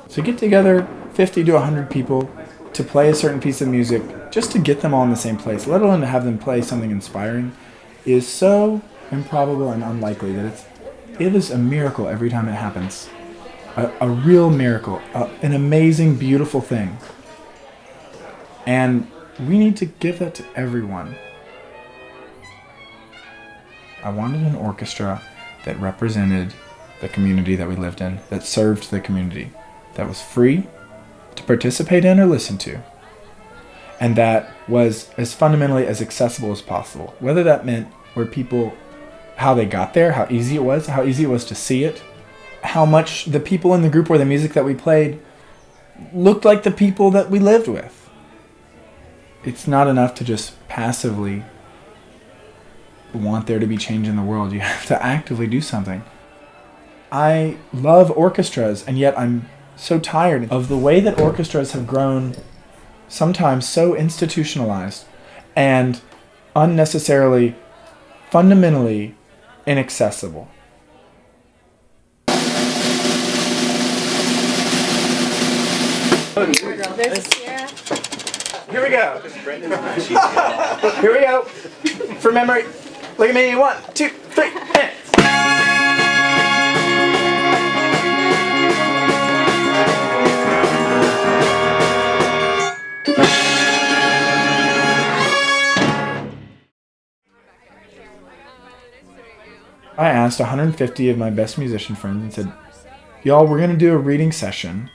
So get together 50 to 100 people to play a certain piece of music, just to get them all in the same place, let alone to have them play something inspiring, is so improbable and unlikely that it is a miracle every time it happens. A real miracle, an amazing, beautiful thing. And we need to give that to everyone. I wanted an orchestra that represented the community that we lived in, that served the community, that was free to participate in or listen to, and that was as fundamentally as accessible as possible. Whether that meant where people, how they got there, how easy it was to see it, how much the people in the group or the music that we played looked like the people that we lived with. It's not enough to just passively want there to be change in the world. You have to actively do something. I love orchestras, and yet I'm so tired of the way that orchestras have grown, sometimes so institutionalized and unnecessarily, fundamentally inaccessible. Here we go. Here we go. For memory. Look at me. 1, 2, 3, and. I asked 150 of my best musician friends and said, y'all, we're going to do a reading session,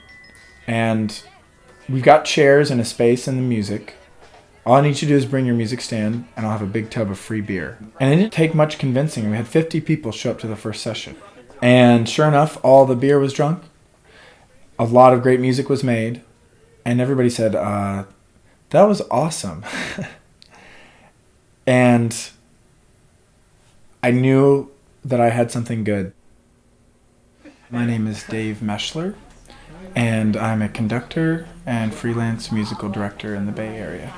and we've got chairs and a space in the music. All I need you to do is bring your music stand, and I'll have a big tub of free beer. And it didn't take much convincing. We had 50 people show up to the first session. And sure enough, all the beer was drunk. A lot of great music was made. And everybody said, that was awesome. And I knew that I had something good. My name is Dave Meschler, and I'm a conductor and freelance musical director in the Bay Area.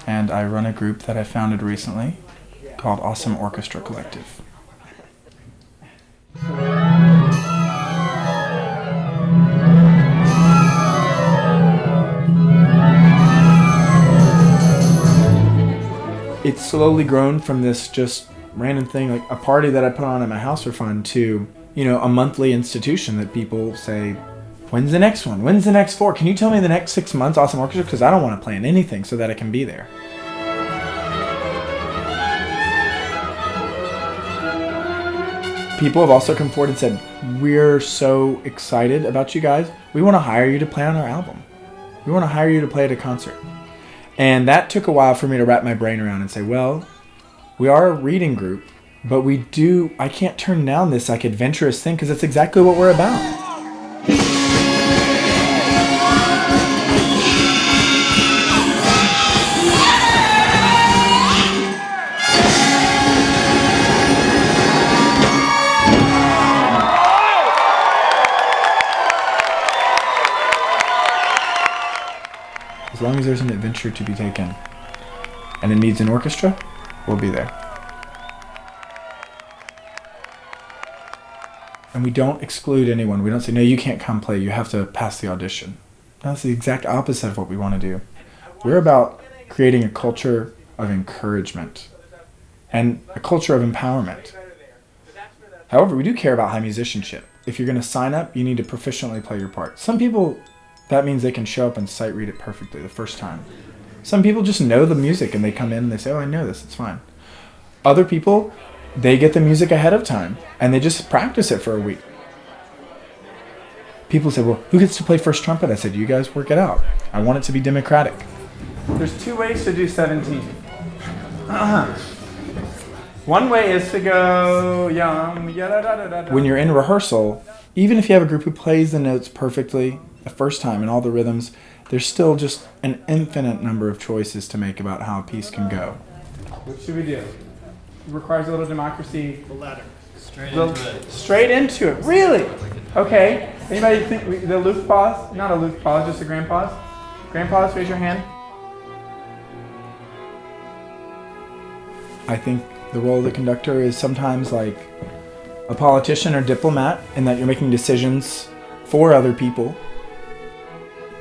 And I run a group that I founded recently called Awesome Orchestra Collective. It's slowly grown from this just random thing, like a party that I put on at my house for fun, to, a monthly institution that people say, when's the next one? When's the next 4? Can you tell me the next 6 months, Awesome Orchestra? Because I don't want to plan anything so that I can be there. People have also come forward and said, we're so excited about you guys. We want to hire you to play on our album. We want to hire you to play at a concert. And that took a while for me to wrap my brain around and say, well, we are a reading group, but I can't turn down this adventurous thing, because that's exactly what we're about. As long as there's an adventure to be taken and it needs an orchestra, we'll be there. And we don't exclude anyone. We don't say, no, you can't come play. You have to pass the audition. That's the exact opposite of what we want to do. We're about creating a culture of encouragement and a culture of empowerment. However, we do care about high musicianship. If you're going to sign up, you need to proficiently play your part. Some people, that means they can show up and sight read it perfectly the first time. Some people just know the music and they come in and they say, oh, I know this, it's fine. Other people, they get the music ahead of time and they just practice it for a week. People say, well, who gets to play first trumpet? I said, you guys work it out. I want it to be democratic. There's 2 ways to do 17. One way is to go yum, yada, da, da, da, da. When you're in rehearsal, even if you have a group who plays the notes perfectly the first time and all the rhythms, there's still just an infinite number of choices to make about how a piece can go. What should we do? It requires a little democracy. The latter. Straight into it. Really? Okay. Anybody think the aloof pause? Not a aloof pause, just a grand pause. Grand pause, raise your hand. I think the role of the conductor is sometimes like a politician or diplomat, in that you're making decisions for other people,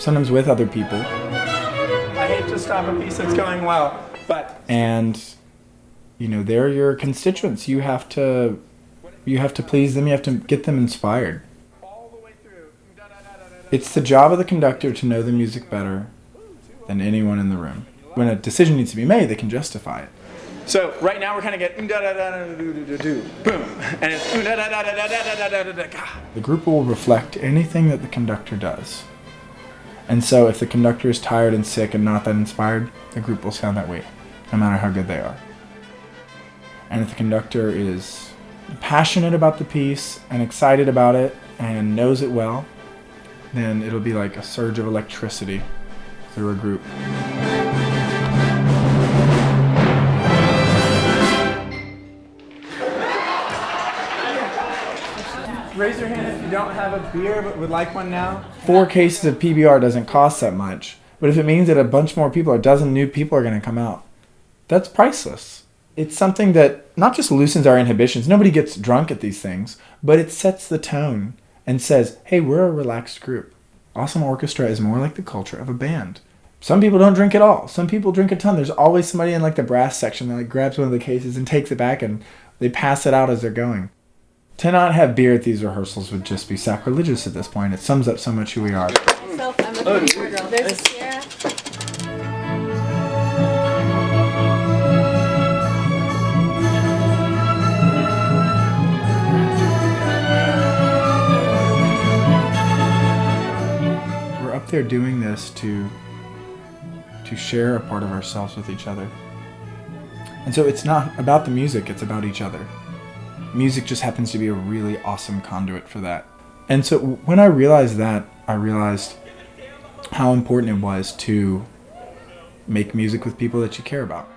sometimes with other people. I hate to stop a piece that's going well, but... And, you know, they're your constituents. You have to please them. You have to get them inspired. It's the job of the conductor to know the music better than anyone in the room. When a decision needs to be made, they can justify it. So right now we're kind of getting boom, and it's the group will reflect anything that the conductor does. And so if the conductor is tired and sick and not that inspired, the group will sound that way, no matter how good they are. And if the conductor is passionate about the piece and excited about it and knows it well, then it'll be like a surge of electricity through a group. Raise your hand if you don't have a beer but would like one now. 4 cases of PBR doesn't cost that much. But if it means that a bunch more people, a dozen new people are going to come out, that's priceless. It's something that not just loosens our inhibitions. Nobody gets drunk at these things, but it sets the tone and says, hey, we're a relaxed group. Awesome Orchestra is more like the culture of a band. Some people don't drink at all. Some people drink a ton. There's always somebody in like the brass section that like grabs one of the cases and takes it back and they pass it out as they're going. To not have beer at these rehearsals would just be sacrilegious at this point. It sums up so much who we are. Myself, I'm a theater girl. There's a Sierra. We're up there doing this to share a part of ourselves with each other. And so it's not about the music, it's about each other. Music just happens to be a really awesome conduit for that. And so when I realized that, I realized how important it was to make music with people that you care about.